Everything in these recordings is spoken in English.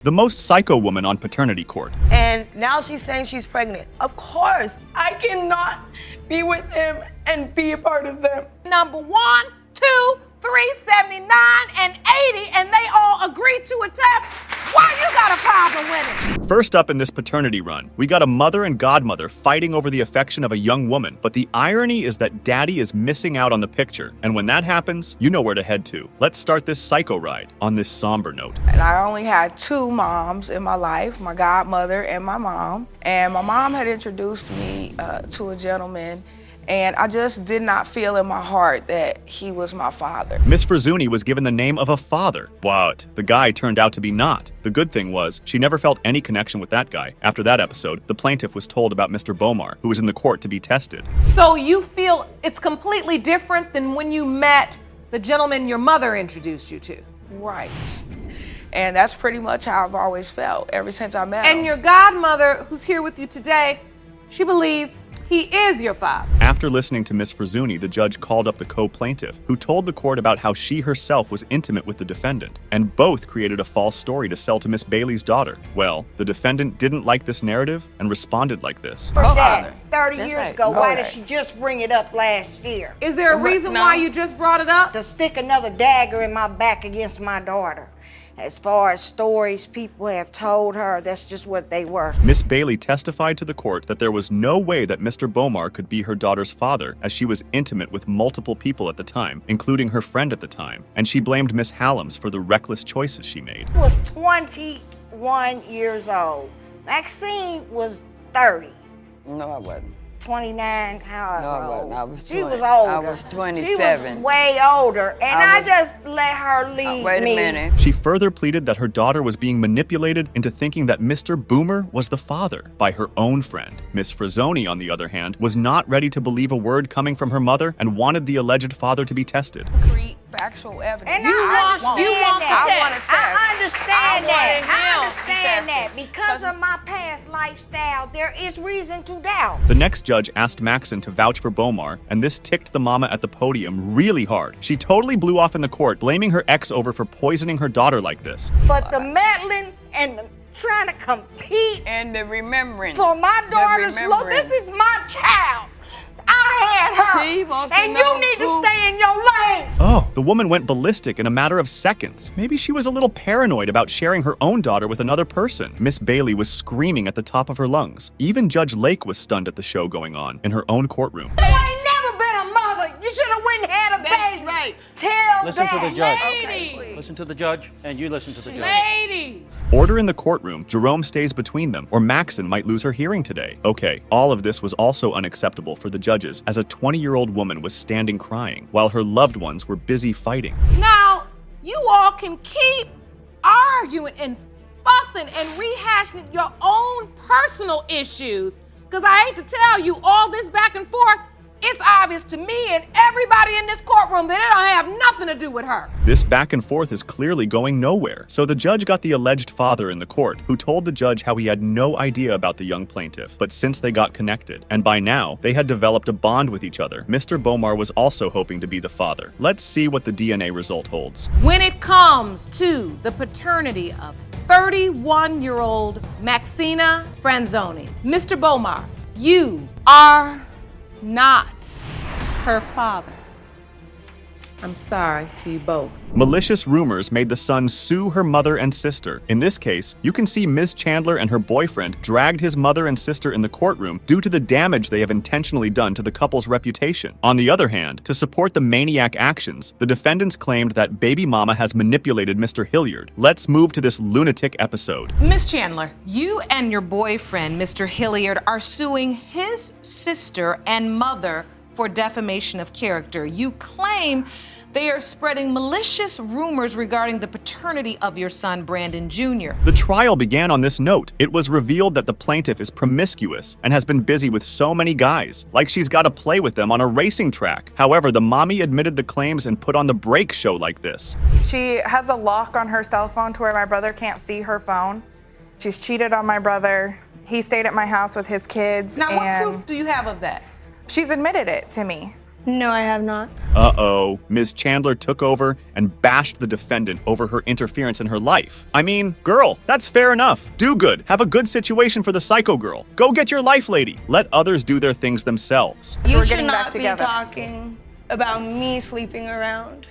The most psycho woman on paternity court. And now she's saying she's pregnant. Of course, I cannot be with him and be a part of them. Number 1, 2, 3, 79, and 80, and they all agreed to a test. Why you got a problem with it? First up in this paternity run, we got a mother and godmother fighting over the affection of a young woman, but the irony is that daddy is missing out on the picture, and when that happens, you know where to head to. Let's start this psycho ride on this somber note. And I only had 2 moms in my life, my godmother and my mom. And my mom had introduced me to a gentleman, and I just did not feel in my heart that he was my father. Miss Frazzuni was given the name of a father, but the guy turned out to be not. The good thing was, she never felt any connection with that guy. After that episode, the plaintiff was told about Mr. Bomar, who was in the court to be tested. So you feel it's completely different than when you met the gentleman your mother introduced you to? Right. And that's pretty much how I've always felt ever since I met him. And your godmother, who's here with you today, she believes he is your father. After listening to Miss Frazzuni, the judge called up the co-plaintiff, who told the court about how she herself was intimate with the defendant, and both created a false story to sell to Miss Bailey's daughter. Well, the defendant didn't like this narrative and responded like this. For that, 30 years right. ago, All why right. did she just bring it up last year? Is there a reason why you just brought it up? To stick another dagger in my back against my daughter. As far as stories people have told her, that's just what they were. Miss Bailey testified to the court that there was no way that Mr. Bomar could be her daughter's father, as she was intimate with multiple people at the time, including her friend at the time, and she blamed Miss Hallams for the reckless choices she made. She was 21 years old. Maxine was 30. No, I wasn't. 29, however No, I wasn't. old. I was She 20. was older. I was 27. She was way older, and I just let her lead Wait me. a minute. She further pleaded that her daughter was being manipulated into thinking that Mr. Boomer was the father by her own friend. Miss Frazzoni, on the other hand, was not ready to believe a word coming from her mother and wanted the alleged father to be tested. Create factual evidence. And I understand that. I want a test. I understand that. I I want him to understand test that. Because of my past lifestyle, there is reason to doubt. The next judge asked Maxon to vouch for Bomar, and this ticked the mama at the podium really hard. She totally blew off in the court, blaming her ex over for poisoning her daughter like this. But the meddling and the trying to compete And the remembering. for my daughter's love, this is my child. I had her. She wants to and know you need who- to stay in your lane. Oh, the woman went ballistic in a matter of seconds. Maybe she was a little paranoid about sharing her own daughter with another person. Miss Bailey was screaming at the top of her lungs. Even Judge Lake was stunned at the show going on in her own courtroom. You ain't never been a mother. You should have went and had a That's baby. right. Tell Listen to that. the judge. Lady! Listen to the judge, and you listen to the judge. Lady! Order in the courtroom. Jerome stays between them, or Maxon might lose her hearing today. Okay, all of this was also unacceptable for the judges, as a 20-year-old woman was standing crying, while her loved ones were busy fighting. Now, you all can keep arguing and fussing and rehashing your own personal issues, because I hate to tell you, all this back and forth, it's obvious to me and everybody in this courtroom that it don't have nothing to do with her. This back and forth is clearly going nowhere, so the judge got the alleged father in the court, who told the judge how he had no idea about the young plaintiff, but since they got connected, and by now, they had developed a bond with each other, Mr. Bomar was also hoping to be the father. Let's see what the DNA result holds. When it comes to the paternity of 31-year-old Maxina Franzoni, Mr. Bomar, you are not her father. I'm sorry to you both. Malicious rumors made the son sue her mother and sister. In this case, you can see Ms. Chandler and her boyfriend dragged his mother and sister in the courtroom due to the damage they have intentionally done to the couple's reputation. On the other hand, to support the maniac actions, the defendants claimed that baby mama has manipulated Mr. Hilliard. Let's move to this lunatic episode. Miss Chandler, you and your boyfriend, Mr. Hilliard, are suing his sister and mother for defamation of character. You claim they are spreading malicious rumors regarding the paternity of your son, Brandon Jr. The trial began on this note. It was revealed that the plaintiff is promiscuous and has been busy with so many guys, like she's got to play with them on a racing track. However, the mommy admitted the claims and put on the break show like this. She has a lock on her cell phone to where my brother can't see her phone. She's cheated on my brother. He stayed at my house with his kids. Now, what and proof do you have of that? she's admitted it to me. No, I have not. Uh-oh. Ms. Chandler took over and bashed the defendant over her interference in her life. I mean, girl, that's fair enough. Do good. Have a good situation for the psycho girl. Go get your life, lady. Let others do their things themselves. You we're should getting back not together. be talking about me sleeping around.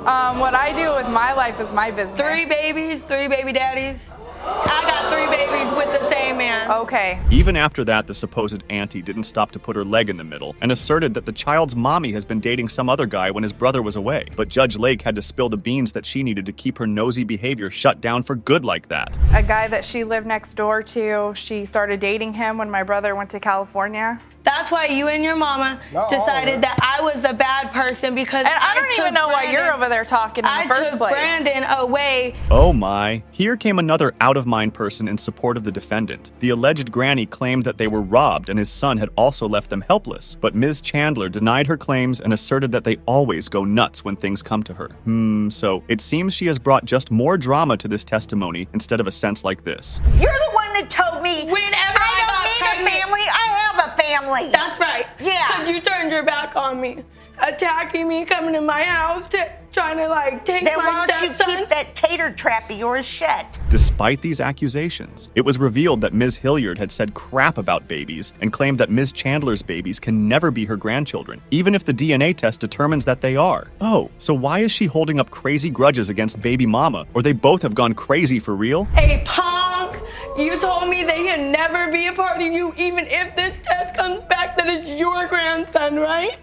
What I do with my life is my business. 3 babies, 3 baby daddies. I got 3 babies with the same man. Okay. Even after that, the supposed auntie didn't stop to put her leg in the middle and asserted that the child's mommy has been dating some other guy when his brother was away. But Judge Lake had to spill the beans that she needed to keep her nosy behavior shut down for good like that. A guy that she lived next door to, she started dating him when my brother went to California. That's why you and your mama decided that I was a bad person because And I don't even know why you're over there talking in the first I took place. Brandon away. Oh my. Here came another out-of-mind person in support of the defendant. The alleged granny claimed that they were robbed and his son had also left them helpless. But Ms. Chandler denied her claims and asserted that they always go nuts when things come to her. So it seems she has brought just more drama to this testimony instead of a sense like this. You're the one that told me Whenever I don't got need pregnant- a family, I have a family. That's right. Yeah. Because you turned your back on me, attacking me, coming to my house, trying to take Then my why don't you stepson. keep that tater trap of yours shut? Despite these accusations, it was revealed that Ms. Hilliard had said crap about babies and claimed that Ms. Chandler's babies can never be her grandchildren, even if the DNA test determines that they are. Oh, so why is she holding up crazy grudges against baby mama? Or they both have gone crazy for real? A punk! You told me they can never be a part of you, even if this test comes back that it's your grandson, right?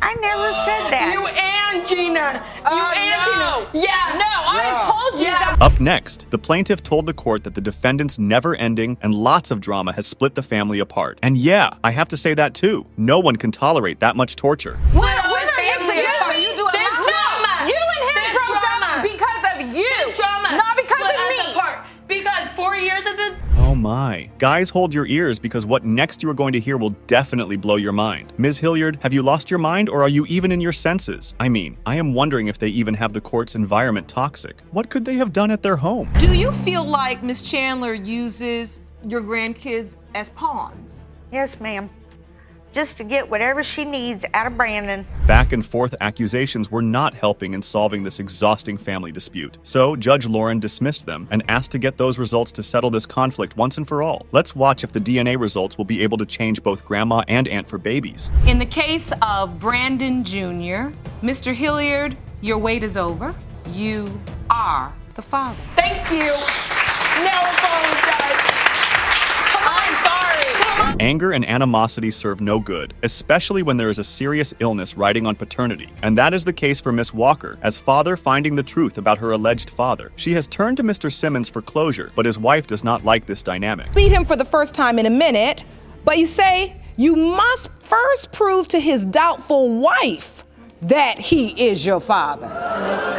I never said that. You and Gina. You and no. Gina. Yeah. No, I have told you that. Up next, the plaintiff told the court that the defendant's never-ending and lots of drama has split the family apart. And yeah, I have to say that too. No one can tolerate that much torture. When are you together? You do a This lot. drama. You and him This broke drama. up because of you. This drama. Not because Split of us me. apart. Because 4 years of this. Oh my. Guys, hold your ears because what next you are going to hear will definitely blow your mind. Ms. Hilliard, have you lost your mind or are you even in your senses? I mean, I am wondering if they even have the court's environment toxic. What could they have done at their home? Do you feel like Miss Chandler uses your grandkids as pawns? Yes, ma'am. Just to get whatever she needs out of Brandon. Back and forth accusations were not helping in solving this exhausting family dispute. So Judge Lauren dismissed them and asked to get those results to settle this conflict once and for all. Let's watch if the DNA results will be able to change both grandma and aunt for babies. In the case of Brandon Jr., Mr. Hilliard, your wait is over. You are the father. Thank you. Now apologize. I'm sorry. Anger and animosity serve no good, especially when there is a serious illness riding on paternity. And that is the case for Miss Walker, as father finding the truth about her alleged father. She has turned to Mr. Simmons for closure, but his wife does not like this dynamic. Beat him for the first time in a minute, but you say you must first prove to his doubtful wife that he is your father.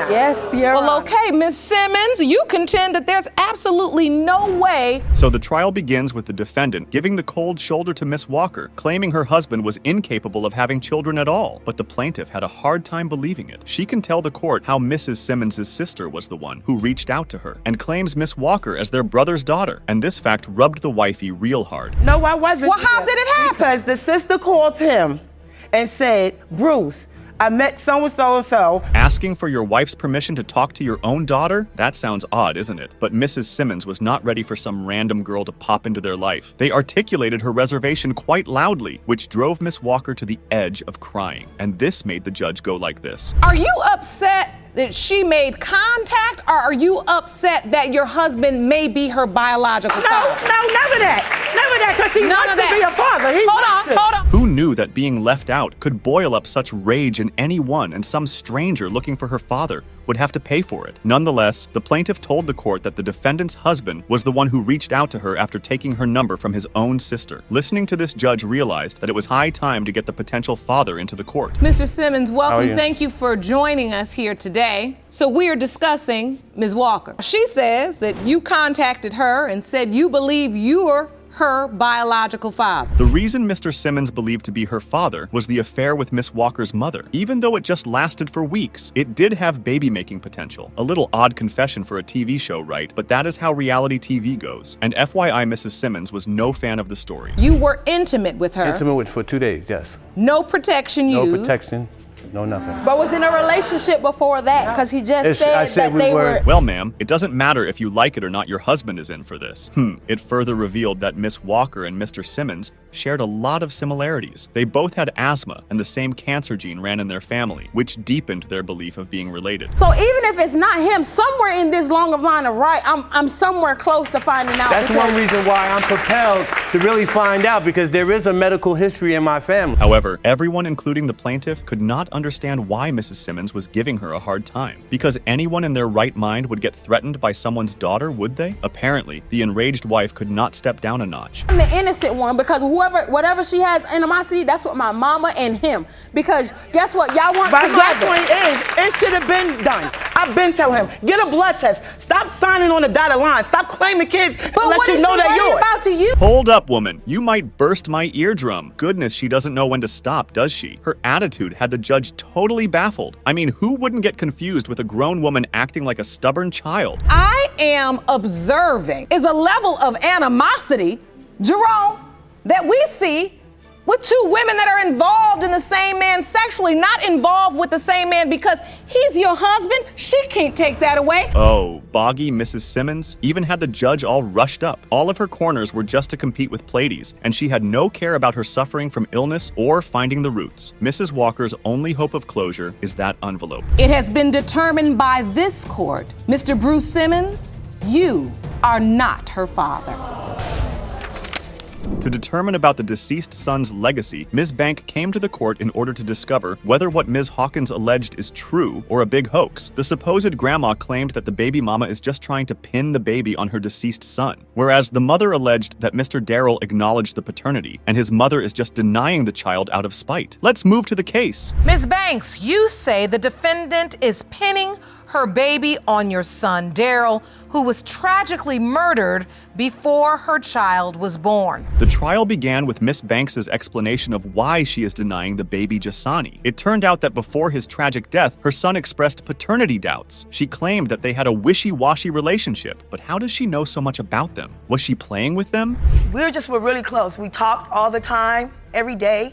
Yes, you're Well, okay, Miss Simmons, you contend that there's absolutely no way. So the trial begins with the defendant giving the cold shoulder to Miss Walker, claiming her husband was incapable of having children at all. But the plaintiff had a hard time believing it. She can tell the court how Mrs. Simmons' sister was the one who reached out to her and claims Miss Walker as their brother's daughter. And this fact rubbed the wifey real hard. No, I wasn't. Well, how there. did it happen? Because the sister called him and said, Bruce, I met so-and-so and so. Asking for your wife's permission to talk to your own daughter? That sounds odd, isn't it? But Mrs. Simmons was not ready for some random girl to pop into their life. They articulated her reservation quite loudly, which drove Miss Walker to the edge of crying. And this made the judge go like this. Are you upset that she made contact, or are you upset that your husband may be her biological No, father? none of that. None of that, because he None wants of to that. be a father. He wants to. Hold on. Who knew that being left out could boil up such rage in anyone and some stranger looking for her father would have to pay for it? Nonetheless, the plaintiff told the court that the defendant's husband was the one who reached out to her after taking her number from his own sister. Listening to this, judge realized that it was high time to get the potential father into the court. Mr. Simmons, welcome. you? Thank you for joining us here today. So we are discussing Ms. Walker. She says that you contacted her and said you believe you're her biological father. The reason Mr. Simmons believed to be her father was the affair with Miss Walker's mother. Even though it just lasted for weeks, it did have baby-making potential. A little odd confession for a TV show, right? But that is how reality TV goes. And FYI, Mrs. Simmons was no fan of the story. You were intimate with her. Intimate with for 2 days, yes. No protection used. No protection, no nothing. But was in a relationship before that, because he just said that they were. Well, ma'am, it doesn't matter if you like it or not, your husband is in for this. It further revealed that Miss Walker and Mr. Simmons shared a lot of similarities. They both had asthma, and the same cancer gene ran in their family, which deepened their belief of being related. So even if it's not him, somewhere in this long of line of right, I'm somewhere close to finding out. That's one reason why I'm propelled to really find out, because there is a medical history in my family. However, everyone, including the plaintiff, could not understand why Mrs. Simmons was giving her a hard time. Because anyone in their right mind would get threatened by someone's daughter, would they? Apparently, the enraged wife could not step down a notch. I'm the innocent one, because whatever she has animosity, that's what my mama and him. Because guess what? Y'all want But my together. point is, it should have been done. I've been telling him, get a blood test. Stop signing on the dotted line. Stop claiming kids But unless what you is know she they're worried yours. about to you? Hold up, woman. You might burst my eardrum. Goodness, she doesn't know when to stop, does she? Her attitude had the judge totally baffled. I mean, who wouldn't get confused with a grown woman acting like a stubborn child? I am observing is a level of animosity, Jerome, that we see with two women that are involved in the same man sexually, not involved with the same man because he's your husband. She can't take that away. Oh, boggy Mrs. Simmons even had the judge all rushed up. All of her corners were just to compete with Pleiades, and she had no care about her suffering from illness or finding the roots. Mrs. Walker's only hope of closure is that envelope. It has been determined by this court, Mr. Bruce Simmons, you are not her father. To determine about the deceased son's legacy, Ms. Bank came to the court in order to discover whether what Ms. Hawkins alleged is true or a big hoax. The supposed grandma claimed that the baby mama is just trying to pin the baby on her deceased son, whereas the mother alleged that Mr. Darrell acknowledged the paternity, and his mother is just denying the child out of spite. Let's move to the case. Ms. Banks, you say the defendant is pinning her baby on your son, Darrell, who was tragically murdered before her child was born. The trial began with Miss Banks's explanation of why she is denying the baby Jasani. It turned out that before his tragic death, her son expressed paternity doubts. She claimed that they had a wishy-washy relationship, but how does she know so much about them? Was she playing with them? We were really close. We talked all the time, every day.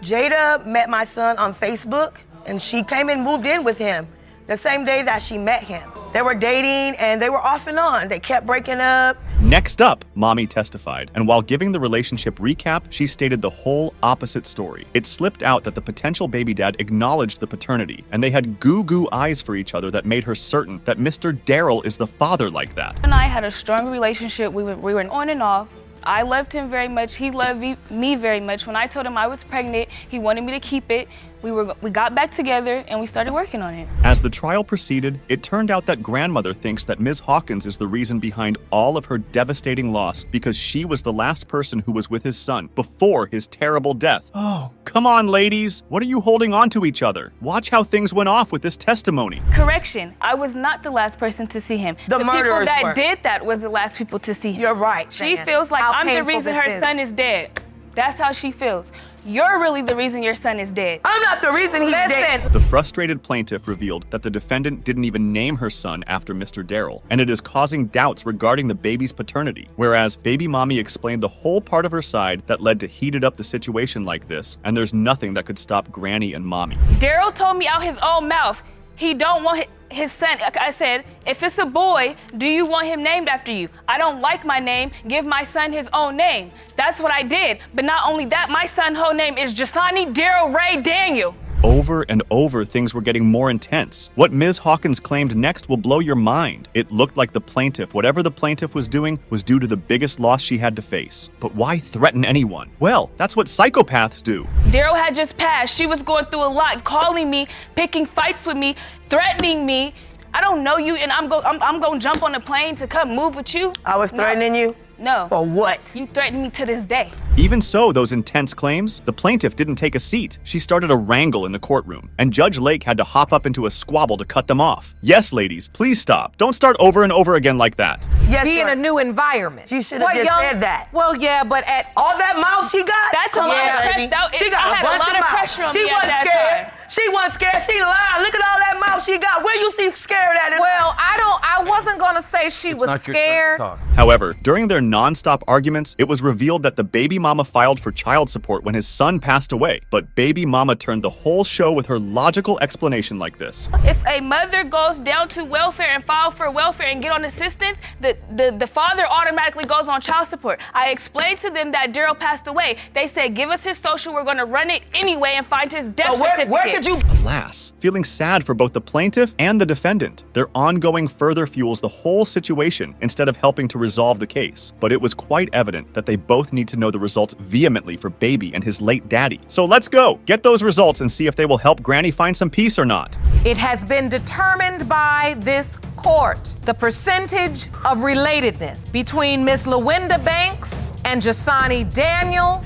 Jada met my son on Facebook, and she came and moved in with him the same day that she met him. They were dating, and they were off and on. They kept breaking up. Next up, Mommy testified, and while giving the relationship recap, she stated the whole opposite story. It slipped out that the potential baby dad acknowledged the paternity, and they had goo-goo eyes for each other that made her certain that Mr. Darrell is the father like that. And I had a strong relationship. We were on and off. I loved him very much. He loved me very much. When I told him I was pregnant, he wanted me to keep it. We got back together and we started working on it. As the trial proceeded, it turned out that grandmother thinks that Ms. Hawkins is the reason behind all of her devastating loss because she was the last person who was with his son before his terrible death. Oh, come on, ladies. What are you holding on to each other? Watch how things went off with this testimony. Correction, I was not the last person to see him. The people that did that was the last people to see him. You're right. She feels like I'm the reason her son is dead. That's how she feels. You're really the reason your son is dead. I'm not the reason he's dead. The frustrated plaintiff revealed that the defendant didn't even name her son after Mr. Darrell, and it is causing doubts regarding the baby's paternity, whereas baby mommy explained the whole part of her side that led to heated up the situation like this, and there's nothing that could stop Granny and Mommy. Darrell told me out his own mouth, he don't want his son. I said, if it's a boy, do you want him named after you? I don't like my name, give my son his own name. That's what I did. But not only that, my son's whole name is Jasani Darrell Ray Daniel. Over and over, things were getting more intense. What Ms. Hawkins claimed next will blow your mind. It looked like the plaintiff, whatever the plaintiff was doing, was due to the biggest loss she had to face. But why threaten anyone? Well, that's what psychopaths do. Darrell had just passed. She was going through a lot, calling me, picking fights with me, threatening me. I don't know you, and I'm going to jump on a plane to come move with you. I was threatening you? No. For what? You threatened me to this day. Even so, those intense claims, the plaintiff didn't take a seat. She started a wrangle in the courtroom, and Judge Lake had to hop up into a squabble to cut them off. Yes, ladies, please stop. Don't start over and over again like that. Yes, Be in sir. a new environment. She should have just said that. Well, yeah, but at All that mouth she got? That's a Come lot on, of pressure. baby. That- She got I had a bunch lot of mouth. pressure on she me at wasn't that scared. time. She wasn't scared. She lied. Look at all that mouth she got. Where you see scared at it? well, I wasn't gonna say she was scared. However, during their non-stop arguments, it was revealed that the baby mama filed for child support when his son passed away. But baby mama turned the whole show with her logical explanation like this. If a mother goes down to welfare and file for welfare and get on assistance, the father automatically goes on child support. I explained to them that Daryl passed away. They said, give us his social, we're gonna run it anyway and find his death certificate. Where could you? Alas, feeling sad for both the plaintiff and the defendant, their ongoing further fuels the whole situation instead of helping to resolve the case. But it was quite evident that they both need to know the results vehemently for baby and his late daddy. So let's go, get those results and see if they will help Granny find some peace or not. It has been determined by this court the percentage of relatedness between Miss LaWinda Banks and Jasani Daniel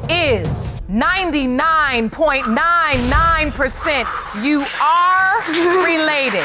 is 99.99%. You are related.